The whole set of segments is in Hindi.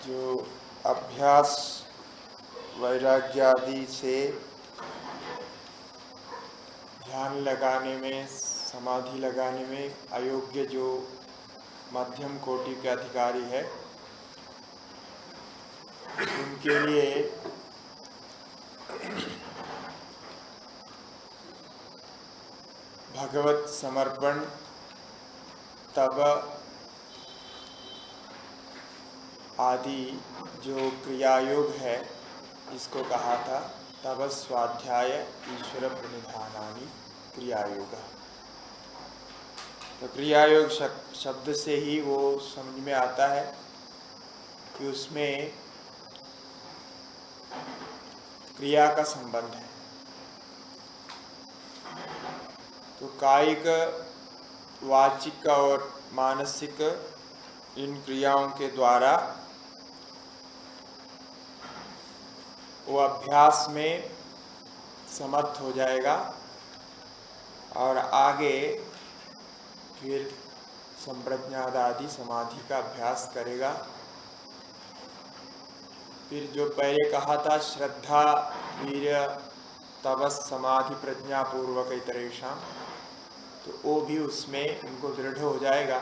जो अभ्यास वैराग्य आदि से ध्यान लगाने में, समाधि लगाने में अयोग्य जो मध्यम कोटि के अधिकारी है, उनके लिए भगवत समर्पण तप आदि जो क्रियायोग है, इसको कहा था तप स्वाध्याय ईश्वर प्रणिधानानि क्रियायोग। तो क्रियायोग शब्द से ही वो समझ में आता है कि उसमें क्रिया का संबंध है। तो कायिक, वाचिक और मानसिक इन क्रियाओं के द्वारा वो अभ्यास में समर्थ हो जाएगा और आगे फिर संप्रज्ञात आदि समाधि का अभ्यास करेगा। फिर जो पहले कहा था श्रद्धा वीर्य तपस समाधि प्रज्ञा पूर्वक इतरेषाम, तो वो भी उसमें उनको दृढ़ हो जाएगा।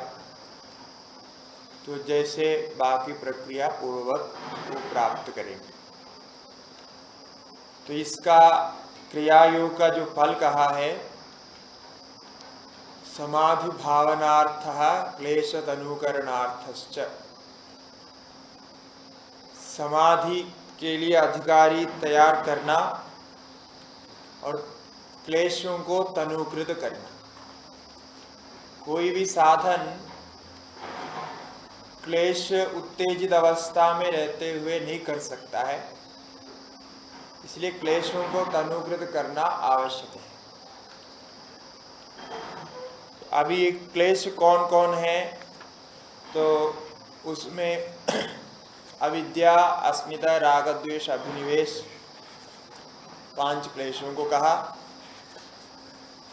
तो जैसे बाकी प्रक्रिया पूर्वक वो प्राप्त करेंगे। तो इसका क्रियायोग का जो फल कहा है, समाधि भावनार्थः क्लेश तनुकरणार्थश्च। समाधि के लिए अधिकारी तैयार करना और क्लेशों को तनुकृत करना। कोई भी साधन क्लेश उत्तेजित अवस्था में रहते हुए नहीं कर सकता है, इसलिए क्लेशों को तनुकृत करना आवश्यक है। अभी क्लेश कौन कौन है, तो उसमें अविद्या, अस्मिता, राग द्वेष, अभिनिवेश, 5 क्लेशों को कहा।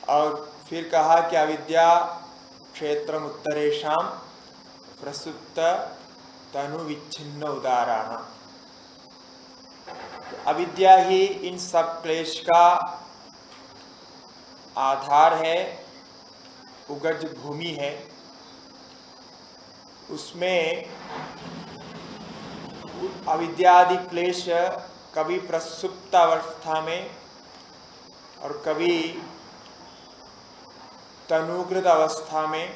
और फिर कहा कि अविद्या क्षेत्रम उत्तरेषाम प्रसुप्त तनु विच्छिन्न उदाहरण। अविद्या ही इन सब क्लेश का आधार है, उगज भूमि है। उसमें अविद्यादि क्लेश कभी प्रसुप्त अवस्था में और कभी तनुकृत अवस्था में,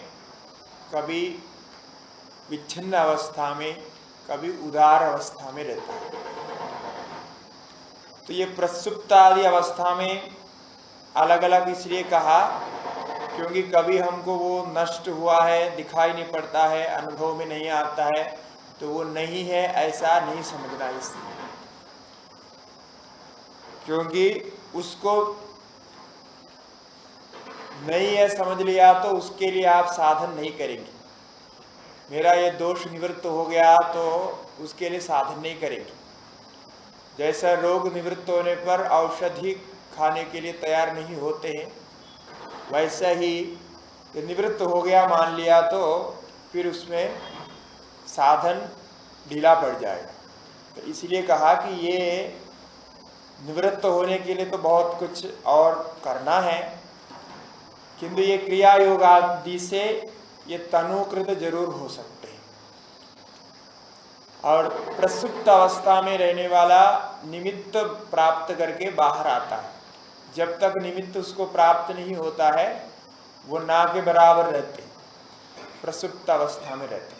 कभी विच्छिन्न अवस्था में, कभी उदार अवस्था में रहता है। तो ये प्रसुप्त आदि अवस्था में अलग अलग इसलिए कहा क्योंकि कभी हमको वो नष्ट हुआ है, दिखाई नहीं पड़ता है, अनुभव में नहीं आता है, तो वो नहीं है ऐसा नहीं समझना इसलिए, क्योंकि उसको नहीं है समझ लिया तो उसके लिए आप साधन नहीं करेंगे। मेरा ये दोष निवृत्त हो गया तो उसके लिए साधन नहीं करेंगे। जैसा रोग निवृत्त होने पर औषधि खाने के लिए तैयार नहीं होते हैं, वैसा ही निवृत्त हो गया मान लिया तो फिर उसमें साधन ढीला पड़ जाएगा। तो इसलिए कहा कि ये निवृत्त होने के लिए तो बहुत कुछ और करना है, किंतु ये क्रिया योग आदि से ये तनुकृत जरूर हो सकते हैं। और प्रसुप्त अवस्था में रहने वाला निमित्त प्राप्त करके बाहर आता है। जब तक निमित्त उसको प्राप्त नहीं होता है, वो ना के बराबर रहते हैं, प्रसुप्त अवस्था में रहते हैं।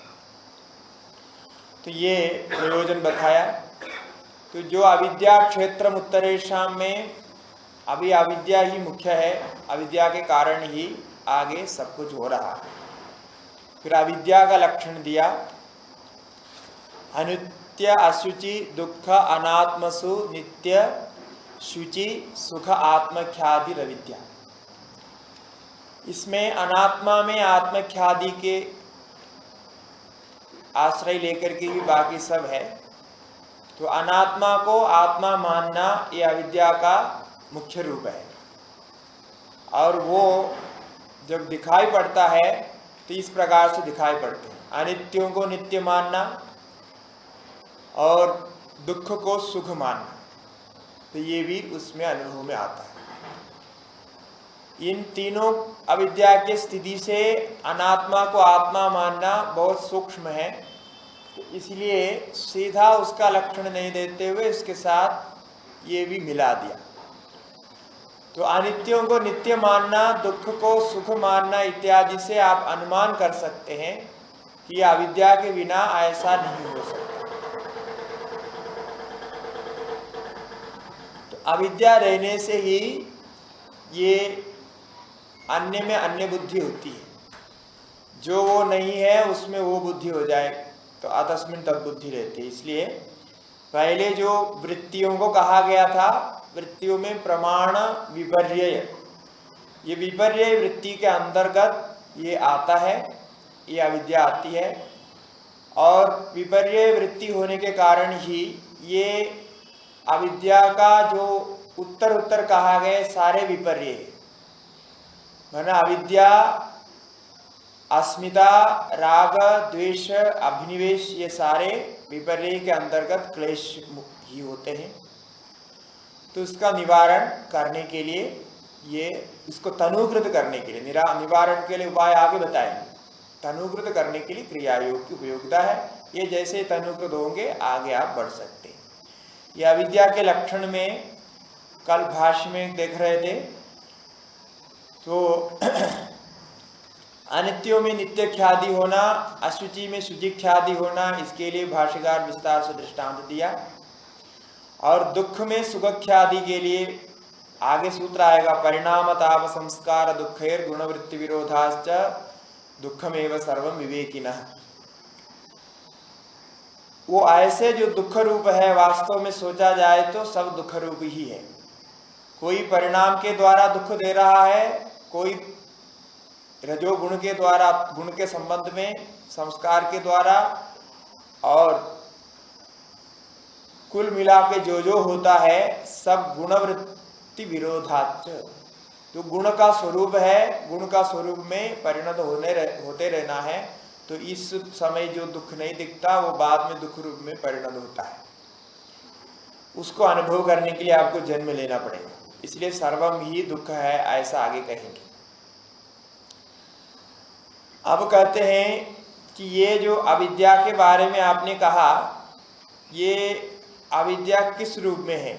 तो ये प्रयोजन बताया। तो जो अविद्या क्षेत्र उत्तरेषाम में अभी अविद्या ही मुख्य है, अविद्या के कारण ही आगे सब कुछ हो रहा है। फिर अविद्या का लक्षण दिया, अनित्य अशुचि दुख अनात्मसु नित्य शुचि सुख आत्मख्यादि अविद्या। इसमें अनात्मा में आत्मख्यादि के आश्रय लेकर के ही बाकी सब है। तो अनात्मा को आत्मा मानना ये अविद्या का मुख्य रूप है। और वो जब दिखाई पड़ता है तो इस प्रकार से दिखाई पड़ते हैं। अनित्यों को नित्य मानना, और दुख को सुख मानना, तो ये भी उसमें अनुभव में आता है। इन तीनों अविद्या की स्थिति से अनात्मा को आत्मा मानना बहुत सूक्ष्म है, तो इसलिए सीधा उसका लक्षण नहीं देते हुए इसके साथ ये भी मिला दिया। तो अनित्यों को नित्य मानना, दुख को सुख मानना इत्यादि से आप अनुमान कर सकते हैं कि अविद्या के बिना ऐसा नहीं हो सकता। तो अविद्या रहने से ही ये अन्य में अन्य बुद्धि होती है, जो वो नहीं है उसमें वो बुद्धि हो जाए, तो अतस्मिन् तद् बुद्धि रहती है। इसलिए पहले जो वृत्तियों को कहा गया था, वृत्तियों में प्रमाण विपर्यय, ये विपर्यय वृत्ति के अंतर्गत ये आता है, ये अविद्या आती है। और विपर्यय वृत्ति होने के कारण ही ये अविद्या का जो उत्तर उत्तर कहा गया सारे विपर्यय, माना अविद्या, अस्मिता, राग, द्वेष, अभिनिवेश, ये सारे विपर्यय के अंतर्गत क्लेश ही होते हैं। तो उसका निवारण करने के लिए, ये इसको तनुकृत करने के लिए, निवारण के लिए उपाय आगे बताएंगे। तनुकृत करने के लिए क्रिया योग की उपयोगिता है। ये जैसे तनुकृत होंगे आगे आप बढ़ सकते हैं। ये अविद्या के लक्षण में कल भाष्य में देख रहे थे, तो अनित्यों में नित्य ख्याति होना, अशुचि में शुचि ख्याति होना, इसके लिए भाष्यकार विस्तार से दृष्टांत दिया। और दुख में सुख ख्याति के लिए आगे सूत्र आएगा, परिणाम ताप संस्कार दुखेर गुणवृत्ति विरोधाश्च दुखमेव सर्वम विवेकिनः। वो ऐसे जो दुख रूप है, वास्तव में सोचा जाए तो सब दुख रूप ही है। कोई परिणाम के द्वारा दुख दे रहा है, कोई रजोगुण के द्वारा, गुण के संबंध में संस्कार के द्वारा, और कुल मिला के जो होता है सब गुणवृत्ति विरोधाच। तो गुण का स्वरूप है, गुण का स्वरूप में परिणत होते रहना है। तो इस समय जो दुख नहीं दिखता वो बाद में दुख रूप में परिणत होता है। उसको अनुभव करने के लिए आपको जन्म लेना पड़ेगा, इसलिए सर्वम ही दुख है, ऐसा आगे कहेंगे। अब कहते हैं कि ये जो अविद्या के बारे में आपने कहा, ये अविद्या किस रूप में है?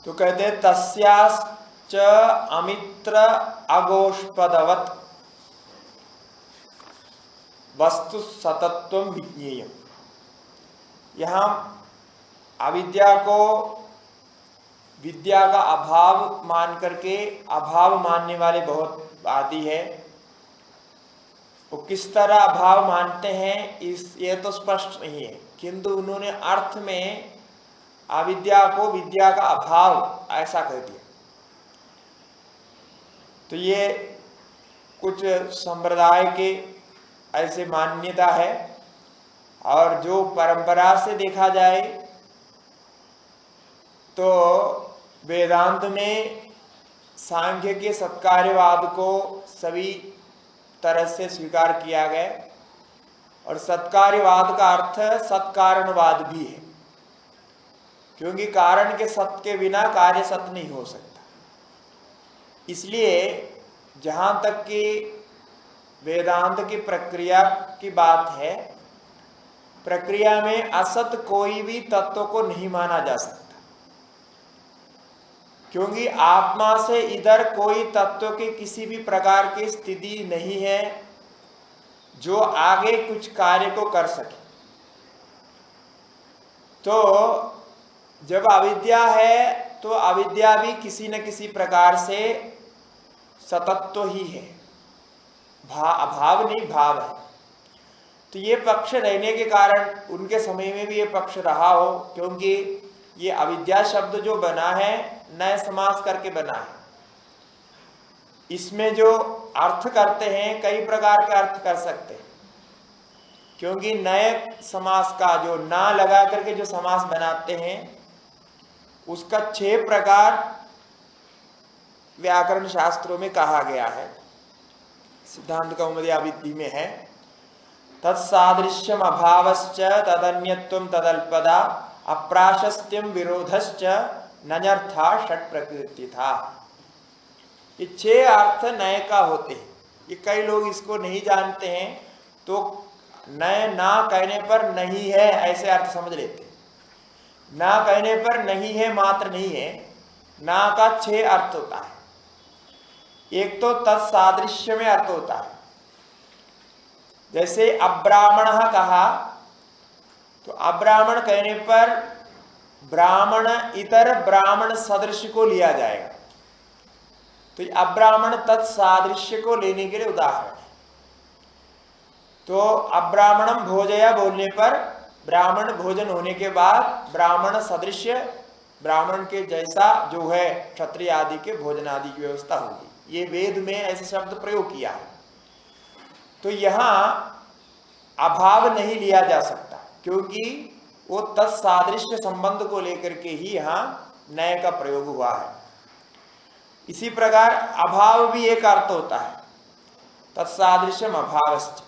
तो कहते हैं तस्याश्च अमित्र अगोष्पदवत् वस्तु सतत्वम विज्ञेयम्। यहाँ अविद्या को विद्या का अभाव मान करके अभाव मानने वाले बहुत आदि है। वो किस तरह अभाव मानते हैं ये तो स्पष्ट नहीं है, किंतु उन्होंने अर्थ में अविद्या को विद्या का अभाव ऐसा कह दिया। तो ये कुछ संप्रदाय के ऐसे मान्यता है, और जो परंपरा से देखा जाए तो वेदांत में सांख्य के सत्कार्यवाद को सभी तरह से स्वीकार किया गया, और सत्कार्यवाद का अर्थ सत्कारणवाद भी है, क्योंकि कारण के सत्य के बिना कार्य सत्य नहीं हो सकता। इसलिए जहां तक कि वेदांत की प्रक्रिया की बात है, प्रक्रिया में असत कोई भी तत्व को नहीं माना जा सकता, क्योंकि आत्मा से इधर कोई तत्व की किसी भी प्रकार की स्थिति नहीं है जो आगे कुछ कार्य को कर सके। तो जब अविद्या है तो अविद्या भी किसी न किसी प्रकार से सतत्व ही है, अभाव नहीं भाव है। तो ये पक्ष रहने के कारण उनके समय में भी ये पक्ष रहा हो, क्योंकि ये अविद्या शब्द जो बना है नए समास करके बना है। इसमें जो अर्थ करते हैं कई प्रकार के अर्थ कर सकते हैं, क्योंकि नए समास का जो ना लगा करके जो समास बनाते हैं उसका 6 प्रकार व्याकरण शास्त्रों में कहा गया है, सिद्धांत कौमुदी में है। तत्सादृश्यम अभावश्च तदन्यत्वम तदल्पदा अप्राशस्त्यम विरोधश्च नन्यर्था षट प्रकृति था। ये 6 अर्थ नए का होते हैं। ये कई लोग इसको नहीं जानते हैं, तो नए ना कहने पर नहीं है ऐसे अर्थ समझ लेते हैं। ना कहने पर नहीं है मात्र नहीं है, ना का 6 अर्थ होता है। एक तो तत्सादृश्य में अर्थ होता है, जैसे अब्राह्मण कहा तो अब्राह्मण कहने पर ब्राह्मण इतर ब्राह्मण सदृश को लिया जाएगा। तो अब्राह्मण तत्सादृश्य को लेने के लिए उदाहरण है। तो अब्राह्मणम भोजया बोलने पर ब्राह्मण भोजन होने के बाद ब्राह्मण सदृश्य, ब्राह्मण के जैसा जो है क्षत्रिय आदि के भोजन आदि की व्यवस्था होगी। ये वेद में ऐसे शब्द प्रयोग किया है। तो यहाँ अभाव नहीं लिया जा सकता, क्योंकि वो तत्सादृश्य संबंध को लेकर के ही यहाँ नए का प्रयोग हुआ है। इसी प्रकार अभाव भी एक अर्थ होता है, तत्सादृश्यम अभावश्च।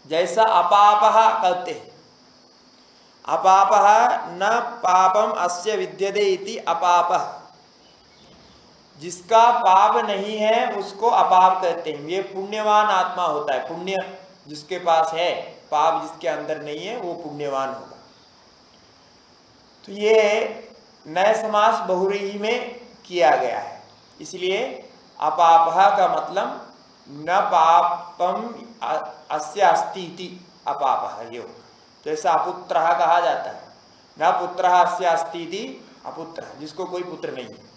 जैसा अपापः कहते हैं, अपापः न पापम अस्य विद्यते इति अपापः, जिसका पाप नहीं है उसको अपाप कहते हैं। ये पुण्यवान आत्मा होता है। पुण्य जिसके पास है, पाप जिसके अंदर नहीं है, वो पुण्यवान होगा। तो ये नए समास बहुव्रीहि में किया गया है, इसलिए अपापः का मतलब न पापम अस्य अस्ति इति अपापः। यो जैसा अपुत्रः कहा जाता है, न पुत्रः अस्य अस्ति इति अपुत्रः, जिसको कोई पुत्र नहीं है।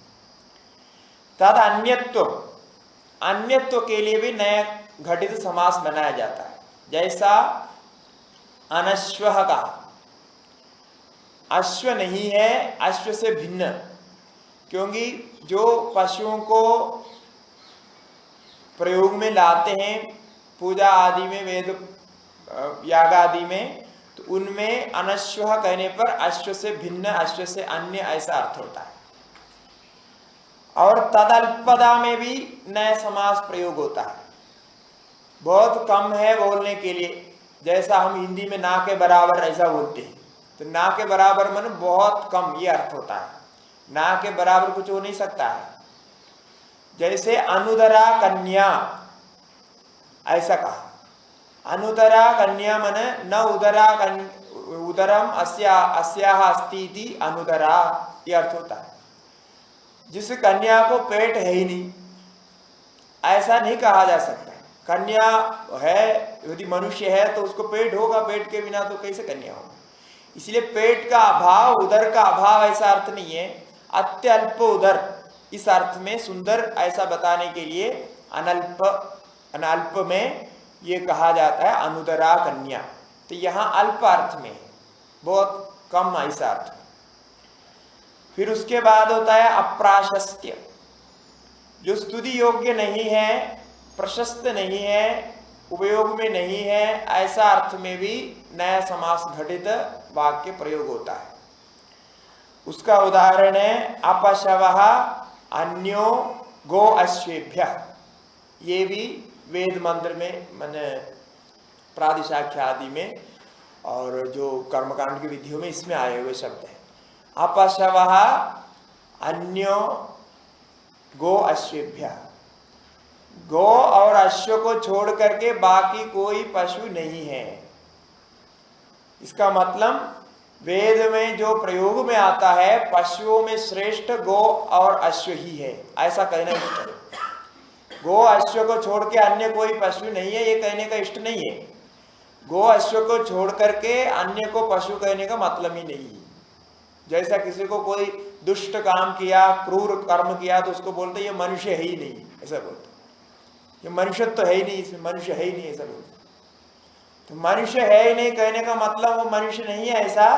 तद अन्यत्व, अन्यत्व के लिए भी नया घटित समास बनाया जाता है। जैसा अनश्वः का, अश्व नहीं है, अश्व से भिन्न, क्योंकि जो पशुओं को प्रयोग में लाते हैं पूजा आदि में, वेद याग आदि में, तो उनमें अनश्वः कहने पर अश्व से भिन्न, अश्व से अन्य ऐसा अर्थ होता है। और तदल्पदा में भी नया समास प्रयोग होता है। बहुत कम है बोलने के लिए, जैसा हम हिंदी में ना के बराबर ऐसा बोलते हैं, तो ना के बराबर मन बहुत कम, ये अर्थ होता है। ना के बराबर कुछ हो नहीं सकता है। जैसे अनुदरा कन्या ऐसा कहा, अनुदरा कन्या मन न उदरा उदरम अस्याह अस्ति इति अनुदरा, ये अर्थ होता है। जिस कन्या को पेट है ही नहीं, ऐसा नहीं कहा जा सकता। कन्या है, यदि मनुष्य है तो उसको पेट होगा, पेट के बिना तो कैसे कन्या होगा। इसलिए पेट का अभाव, उदर का अभाव ऐसा अर्थ नहीं है। अत्यल्प उदर, इस अर्थ में सुंदर ऐसा बताने के लिए अनल्प, अनल्प में ये कहा जाता है अनुदरा कन्या। तो यहाँ अल्प अर्थ में, बहुत कम ऐसा अर्थ। फिर उसके बाद होता है अप्राशस्त्य, जो स्तुति योग्य नहीं है, प्रशस्त नहीं है, उपयोग में नहीं है, ऐसा अर्थ में भी नया समास घटित वाक्य प्रयोग होता है। उसका उदाहरण है अपशवः अन्यो गो अश्वेभ्यः। ये भी वेद मंत्र में, माने प्रादिशाख्य आदि में और जो कर्मकांड की विधियों में इसमें आए हुए शब्द हैं। अपशवः अन्यो गो अश्वेभ्यः, गो और अश्व को छोड़ करके बाकी कोई पशु नहीं है। इसका मतलब वेद में जो प्रयोग में आता है, पशुओं में श्रेष्ठ गो और अश्व ही है, ऐसा कहना इष्ट है। गो अश्व को छोड़ के अन्य कोई पशु नहीं है, ये कहने का इष्ट नहीं है। गो अश्व को छोड़ करके अन्य को पशु कहने का मतलब ही नहीं है। जैसा किसी को कोई दुष्ट काम किया, क्रूर कर्म किया, तो उसको बोलते ये मनुष्य है ही नहीं, ऐसा बोलते। ये मनुष्य तो है ही नहीं, इसमें मनुष्य है ही नहीं, ऐसा बोलते। तो मनुष्य है ही नहीं कहने का मतलब वो मनुष्य नहीं है, ऐसा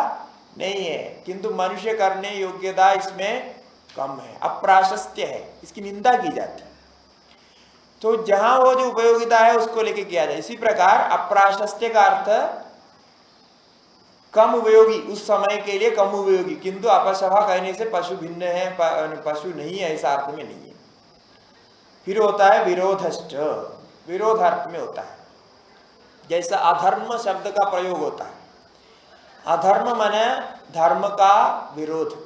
नहीं है, किंतु मनुष्य करने योग्यता इसमें कम है, अप्राशस्त्य है, इसकी निंदा की जाती है। तो जहां वो जो उपयोगिता है उसको लेके किया जाए। इसी प्रकार अप्राशस्त्य का अर्थ कम उपयोगी, उस समय के लिए कम उपयोगी, किंतु अपशवः कहने से पशु भिन्न है, पशु नहीं है, ऐसा अर्थ में नहीं है। फिर होता है विरोधश्च, विरोध अर्थ में होता है। जैसा अधर्म शब्द का प्रयोग होता है, अधर्म माने धर्म का विरोध।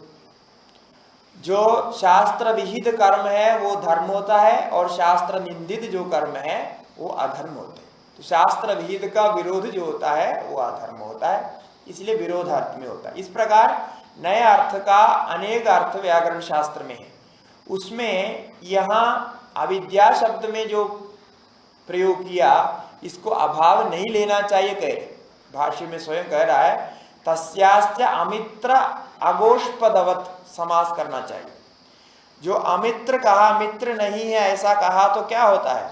जो शास्त्र विहित कर्म है वो धर्म होता है और शास्त्र निंदित जो कर्म है वो अधर्म होते हैं। तो शास्त्र विहित का विरोध जो होता है वो अधर्म होता है, इसलिए विरोध अर्थ में होता है। इस प्रकार नए अर्थ का अनेक अर्थ व्याकरण शास्त्र में है। उसमें यहाँ अविद्या शब्द में जो प्रयोग किया इसको अभाव नहीं लेना चाहिए, कह रहे भाष्य में स्वयं कह रहा है तस्याश्च अमित्र अगोष्पदवत समास करना चाहिए। जो अमित्र कहा, मित्र नहीं है ऐसा कहा तो क्या होता है,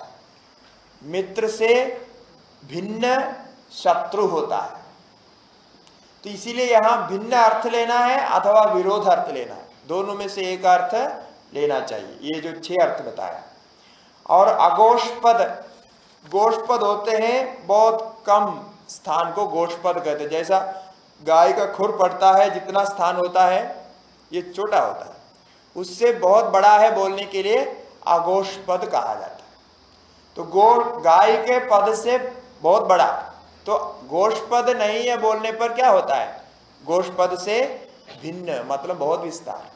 मित्र से भिन्न शत्रु होता है। तो इसीलिए यहां भिन्न अर्थ लेना है अथवा विरोध अर्थ लेना है, दोनों में से एक अर्थ लेना चाहिए। ये जो 6 अर्थ बताया। और अगोष्पद, गोष्पद होते हैं बहुत कम स्थान को गोष्पद कहते हैं। जैसा गाय का खुर पड़ता है जितना स्थान होता है ये छोटा होता है, उससे बहुत बड़ा है बोलने के लिए अगोष्पद कहा जाता है। तो गाय के पद से बहुत बड़ा, तो गोष्पद नहीं है बोलने पर क्या होता है, गोष्पद से भिन्न मतलब बहुत विस्तार,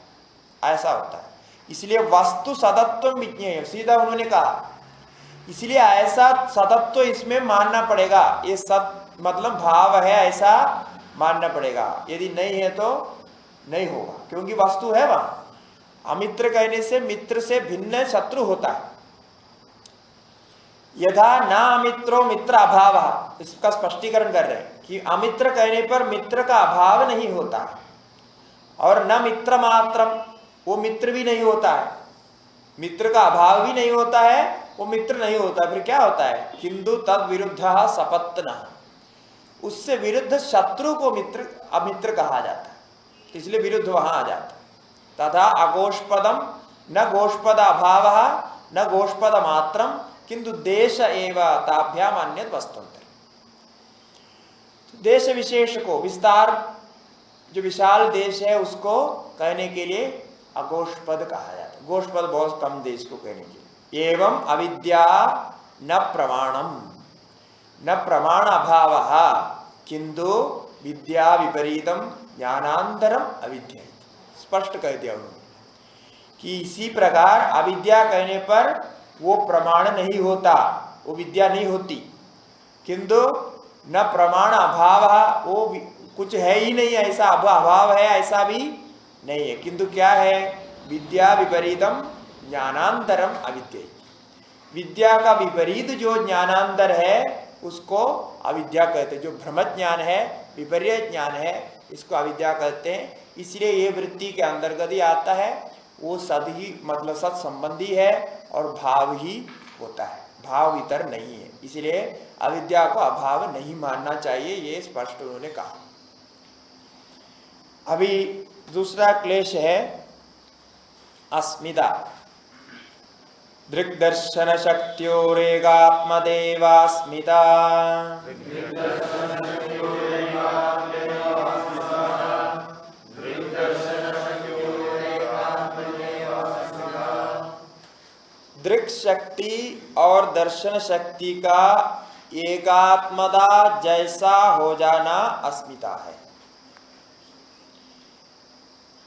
ऐसा होता है। इसलिए वस्तु सदत्व विज्ञेय, सीधा उन्होंने कहा। इसलिए ऐसा सदत्व इसमें मानना पड़ेगा, ये सत मतलब भाव है ऐसा मानना पड़ेगा, यदि नहीं है तो नहीं होगा, क्योंकि वस्तु है वहां। अमित्र कहने से मित्र से भिन्न शत्रु होता है। यथा ना अमित्रो मित्र अभाव, इसका स्पष्टीकरण कर रहे हैं कि अमित्र कहने पर मित्र का अभाव नहीं होता, और न मित्र मात्रम, वो मित्र भी नहीं होता है, मित्र का अभाव भी नहीं होता है, वो मित्र नहीं होता। फिर क्या होता है, किंतु तद विरुद्ध सपत्न, उससे विरुद्ध शत्रु को मित्र अमित्र कहा जाता है, इसलिए विरुद्ध वहां आ जाता है। तथा अगोष्पदम न गोष्पद अभाव न गोष्पद मात्रम किंतु देश एव ताभ्याम अन्यत वस्तुंतर। देश विशेष को, विस्तार जो विशाल देश है उसको कहने के लिए अगोष्पद कहा जाता है। गोष्पद बहुत कम देश को कहने के लिए। एवं अविद्या न प्रमाणम, न प्रमाण अभाव किंतु विद्या विपरीतम ज्ञानांतरम अविद्या, स्पष्ट कह दिया उन्होंने कि इसी प्रकार अविद्या कहने पर वो प्रमाण नहीं होता, वो विद्या नहीं होती, किंतु न प्रमाण अभाव, वो कुछ है ही नहीं ऐसा, अभाव है ऐसा भी नहीं है, किंतु क्या है, विद्या विपरीतम ज्ञानांतरम अविद्या। विद्या का विपरीत जो ज्ञानांतर है उसको अविद्या कहते हैं। जो भ्रम ज्ञान है, विपर्य ज्ञान है, इसको अविद्या कहते हैं। इसलिए ये वृत्ति के अंतर्गत ही आता है, वो सद ही मतलब सत संबंधी है और भाव ही होता है, भाव इतर नहीं है। इसलिए अविद्या को अभाव नहीं मानना चाहिए, ये स्पष्ट उन्होंने कहा। अभी दूसरा क्लेश है अस्मिता। दृग्दर्शन शक्त्योरेगात्मदेवास्मिता, दृक् शक्ति और दर्शन शक्ति का एकात्मदा जैसा हो जाना अस्मिता है।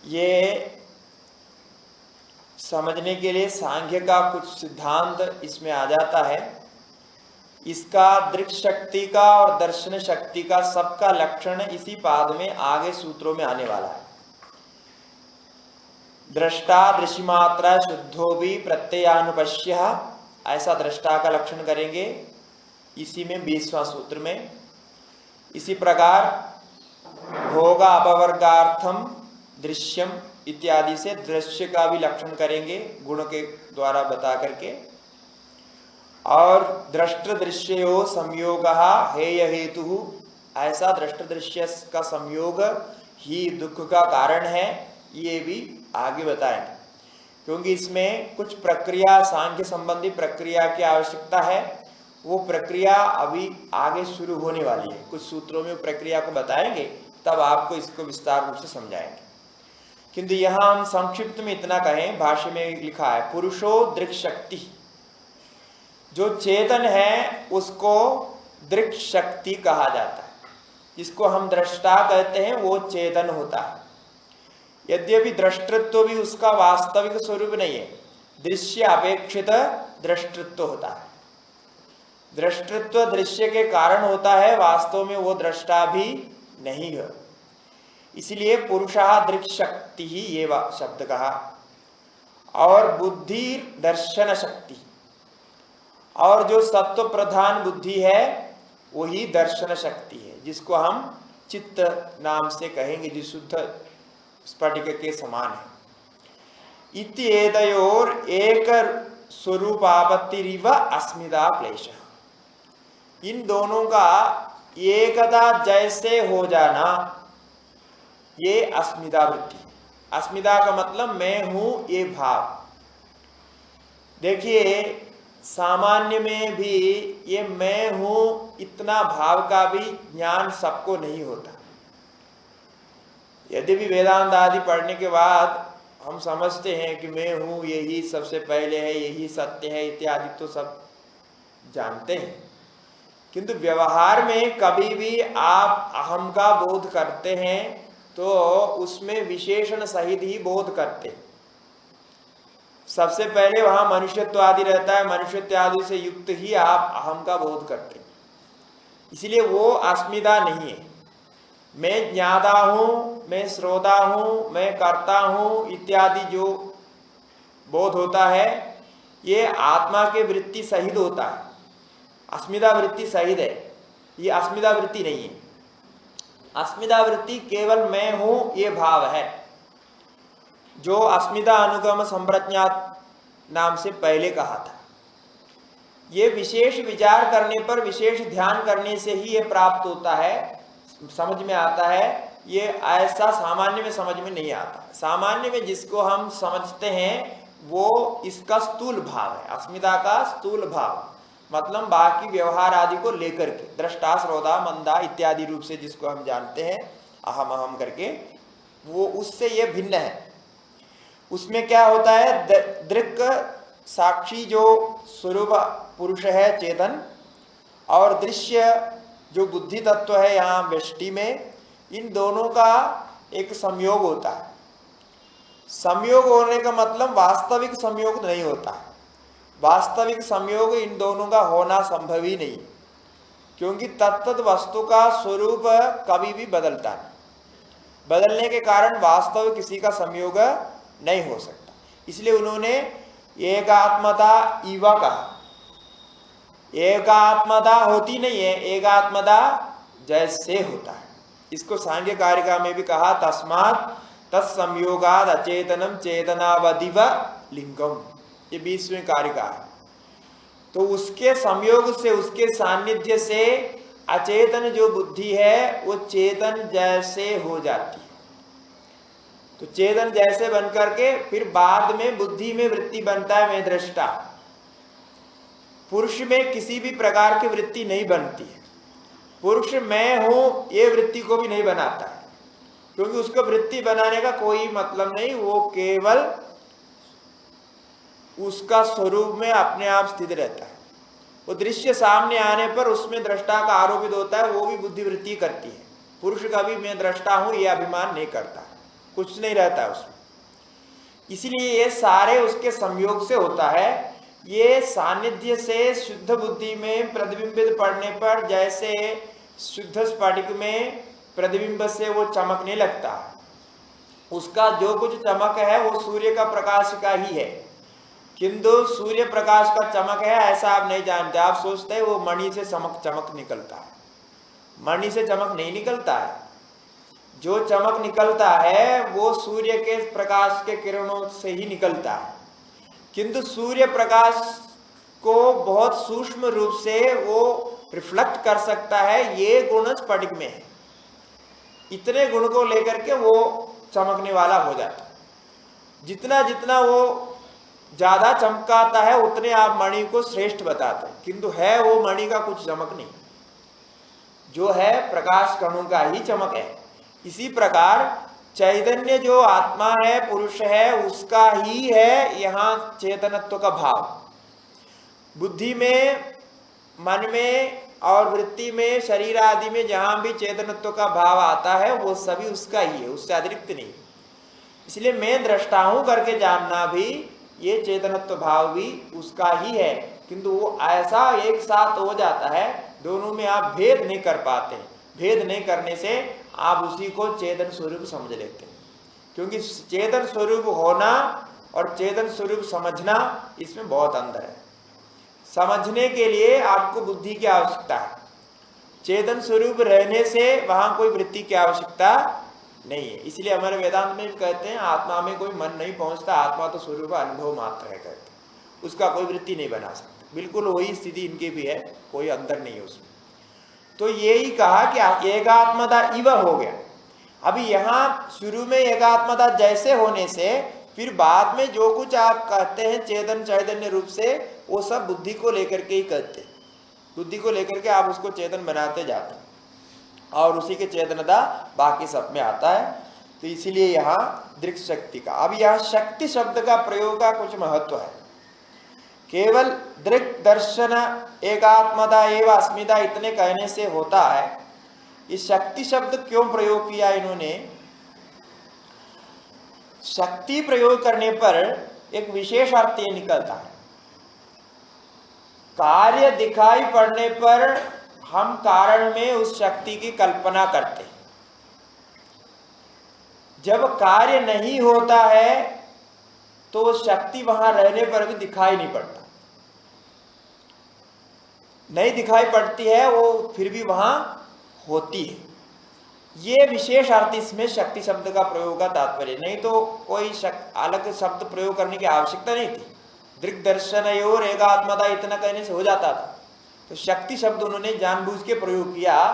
ये समझने के लिए सांख्य का कुछ सिद्धांत इसमें आ जाता है। इसका दृक् शक्ति का और दर्शन शक्ति का सबका लक्षण इसी पाद में आगे सूत्रों में आने वाला है। दृष्टा दृश्यमात्रा शुद्धो भी प्रत्ययानुपश्य, ऐसा दृष्टा का लक्षण करेंगे इसी में 20वां सूत्र में। इसी प्रकार भोगा अपवर्गार्थम दृश्यम इत्यादि से दृश्य का भी लक्षण करेंगे गुण के द्वारा बता करके। और दृष्ट दृश्यो संयोग हेय हेतु, ऐसा दृष्ट दृश्य का संयोग ही दुख का कारण है, ये भी आगे बताएंगे। क्योंकि इसमें कुछ प्रक्रिया, सांख्य संबंधी प्रक्रिया की आवश्यकता है, वो प्रक्रिया अभी आगे शुरू होने वाली है। कुछ सूत्रों में प्रक्रिया को बताएंगे, तब आपको इसको विस्तार रूप से समझाएंगे। किंतु यहाँ हम संक्षिप्त में इतना कहें, भाष्य में लिखा है पुरुषो दृक् शक्ति, जो चेतन है उसको दृक् शक्ति कहा जाता है। जिसको हम दृष्टा कहते हैं वो चेतन होता है। यद्यपि दृष्टृत्व भी उसका वास्तविक स्वरूप नहीं है, दृश्य अपेक्षित दृष्टृत्व होता है। दृष्टृत्व दृश्य के कारण होता है, वास्तव में वो दृष्टा भी नहीं है। इसलिए पुरुषः दृक् शक्ति ही ये शब्द कहा। और बुद्धि दर्शन शक्ति, और जो सत्व प्रधान बुद्धि है वही दर्शन शक्ति है, जिसको हम चित्त नाम से कहेंगे, जो शुद्ध स्फटिक के समान है। इत्येतयोर एक स्वरूपापत्तिरिव अस्मिता क्लेश, इन दोनों का एकता जैसे हो जाना ये अस्मिता वृत्ति। अस्मिता का मतलब मैं हूं ये भाव। देखिए सामान्य में भी ये मैं हूं इतना भाव का भी ज्ञान सबको नहीं होता। यदि भी वेदांत आदि पढ़ने के बाद हम समझते हैं कि मैं हूं यही सबसे पहले है, यही सत्य है इत्यादि, तो सब जानते हैं, किंतु व्यवहार में कभी भी आप अहम का बोध करते हैं तो उसमें विशेषण सहित ही बोध करते हैं। सबसे पहले वहां मनुष्यत्व आदि रहता है, मनुष्यत्व आदि से युक्त ही आप अहम का बोध करते हैं। इसलिए वो अस्मिता नहीं है। मैं ज्ञाता हूं, मैं श्रोता हूं, मैं करता हूं इत्यादि जो बोध होता है ये आत्मा के वृत्ति सहित होता है, अस्मिता वृत्ति सहित है। ये अस्मिता वृत्ति नहीं है। अस्मिता वृत्ति केवल मैं हूं ये भाव है, जो अस्मिता अनुगम संप्रज्ञात नाम से पहले कहा था। ये विशेष विचार करने पर, विशेष ध्यान करने से ही ये प्राप्त होता है, समझ में आता है। ये ऐसा सामान्य में समझ में नहीं आता। सामान्य में जिसको हम समझते हैं वो इसका स्थूल भाव है, अस्मिता का स्थूल भाव, मतलब बाकी व्यवहार आदि को लेकर के, दृष्टा श्रोता मंदा इत्यादि रूप से जिसको हम जानते हैं अहम अहम करके, वो उससे ये भिन्न है। उसमें क्या होता है, दृक् साक्षी जो स्वरूप पुरुष है चेतन, और दृश्य जो बुद्धि तत्व है यहाँ व्यष्टि में, इन दोनों का एक संयोग होता है। संयोग होने का मतलब वास्तविक संयोग नहीं होता है। वास्तविक संयोग इन दोनों का होना संभव ही नहीं, क्योंकि तत्त वस्तु का स्वरूप कभी भी बदलता नहीं। बदलने के कारण वास्तव किसी का संयोग नहीं हो सकता। इसलिए उन्होंने एकात्मता ईवा कहा। एकात्मता होती नहीं है, एकात्मता जैसे होता है। इसको सांख्य कारिका में भी कहा, तस्मात् तत्संयोगाद अचेतनम चेतनावदिव लिंगम, ये 20वें कारिका है। तो उसके संयोग से, उसके सानिध्य से अचेतन जो बुद्धि है वो चेतन जैसे हो जाती है। तो चेतन जैसे बन करके फिर बाद में बुद्धि में वृत्ति बनता है मैं दृष्टा। पुरुष में किसी भी प्रकार की वृत्ति नहीं बनती है। पुरुष मैं हूं ये वृत्ति को भी नहीं बनाता है, क्योंकि उसको वृत्ति बनाने का कोई मतलब नहीं। वो केवल उसका स्वरूप में अपने आप स्थित रहता है। वो दृश्य सामने आने पर उसमें दृष्टा का आरोपित होता है, वो भी बुद्धिवृत्ति करती है। पुरुष कभी मैं दृष्टा हूं ये अभिमान नहीं करता, कुछ नहीं रहता है उसमें। इसलिए ये सारे उसके संयोग से होता है। ये सानिध्य से शुद्ध बुद्धि में प्रतिबिंबित पड़ने पर जैसे शुद्ध स्फटिक में प्रतिबिंब से वो चमकने लगता है, उसका जो कुछ चमक है वो सूर्य का प्रकाश का ही है। किंतु सूर्य प्रकाश का चमक है ऐसा आप नहीं जानते। आप सोचते हैं वो मणि से चमक निकलता है। मणि से चमक नहीं निकलता है। जो चमक निकलता है वो सूर्य के प्रकाश के किरणों से ही निकलता है। किंतु सूर्य प्रकाश को बहुत सूक्ष्म रूप से वो रिफ्लेक्ट कर सकता है, ये गुण स्फटिक में है। इतने गुण को लेकर के वो चमकने वाला हो जाता है। जितना जितना वो ज्यादा चमकाता है उतने आप मणि को श्रेष्ठ बताते हैं, किंतु है वो मणि का कुछ चमक नहीं, जो है प्रकाश कणों का ही चमक है। इसी प्रकार चैतन्य जो आत्मा है, पुरुष है, उसका ही है यहाँ चेतनत्व का भाव। बुद्धि में, मन में और वृत्ति में, शरीर आदि में जहां भी चेतनत्व का भाव आता है वो सभी उसका ही है, उससे अतिरिक्त नहीं। इसलिए मैं दृष्टा हूं करके जानना भी, ये चेतनत्व भाव भी उसका ही है, किंतु वो ऐसा एक साथ हो जाता है, दोनों में आप भेद नहीं कर पाते। भेद नहीं करने से आप उसी को चेतन स्वरूप समझ लेते हैं, क्योंकि चेतन स्वरूप होना और चेतन स्वरूप समझना, इसमें बहुत अंतर है। समझने के लिए आपको बुद्धि की आवश्यकता है, चेतन स्वरूप रहने से वहां कोई वृत्ति की आवश्यकता नहीं है। इसलिए हमारे वेदांत में कहते हैं आत्मा में कोई मन नहीं पहुंचता, आत्मा तो स्वरूप अनुभव मात्र है, कहते हैं उसका कोई वृत्ति नहीं बना सकता। बिल्कुल वही स्थिति इनकी भी है, कोई अंतर नहीं है उसमें। तो यही कहा कि एकात्मता इव हो गया। अभी यहाँ शुरू में एकात्मता जैसे होने से फिर बाद में जो कुछ आप कहते हैं चेतन चैतन्य रूप से, वो सब बुद्धि को लेकर के ही कहते हैं। बुद्धि को लेकर के आप उसको चेतन बनाते जाते हैं और उसी के चेतनता बाकी सब में आता है। तो इसीलिए यहाँ दृक् शक्ति का, अब यहाँ शक्ति शब्द का प्रयोग का कुछ महत्व है। केवल दृक् दर्शन एकात्मता एवं अस्मिता इतने कहने से होता है। इस शक्ति शब्द क्यों प्रयोग किया इन्होंने? शक्ति प्रयोग करने पर एक विशेष अर्थ ये निकलता है। कार्य दिखाई पड़ने पर हम कारण में उस शक्ति की कल्पना करते हैं। जब कार्य नहीं होता है तो शक्ति वहां रहने पर भी दिखाई नहीं पड़ता, नहीं दिखाई पड़ती है, वो फिर भी वहां होती है। ये विशेष अर्थ इसमें शक्ति शब्द का प्रयोग का तात्पर्य। नहीं तो कोई अलग शब्द प्रयोग करने की आवश्यकता नहीं थी। दृक् दर्शन और एकात्मता इतना कहने से हो जाता था। तो शक्ति शब्द उन्होंने जानबूझ के प्रयोग किया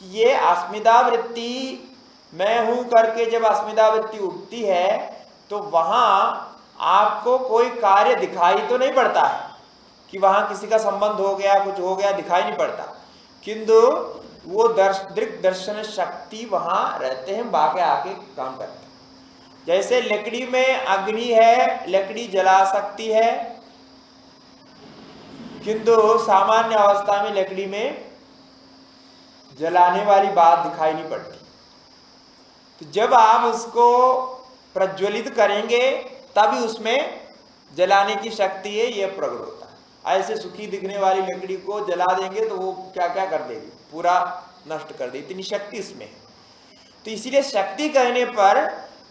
कि ये अस्मिता वृत्ति, मैं हूं करके जब अस्मिता वृत्ति उठती है तो वहां आपको कोई कार्य दिखाई तो नहीं पड़ता है कि वहां किसी का संबंध हो गया, कुछ हो गया, दिखाई नहीं पड़ता, किंतु वो दृक् दर्शन शक्ति वहां रहते हैं, बाके आके काम करते हैं। जैसे लकड़ी में अग्नि है, लकड़ी जला सकती है, किंतु सामान्य अवस्था में लकड़ी में जलाने वाली बात दिखाई नहीं पड़ती। तो जब आप उसको प्रज्वलित करेंगे तभी उसमें जलाने की शक्ति है, यह प्रकट होता है। ऐसे सूखी दिखने वाली लकड़ी को जला देंगे तो वो क्या क्या कर देगी, पूरा नष्ट कर देगी, इतनी शक्ति इसमें है। तो इसीलिए शक्ति कहने पर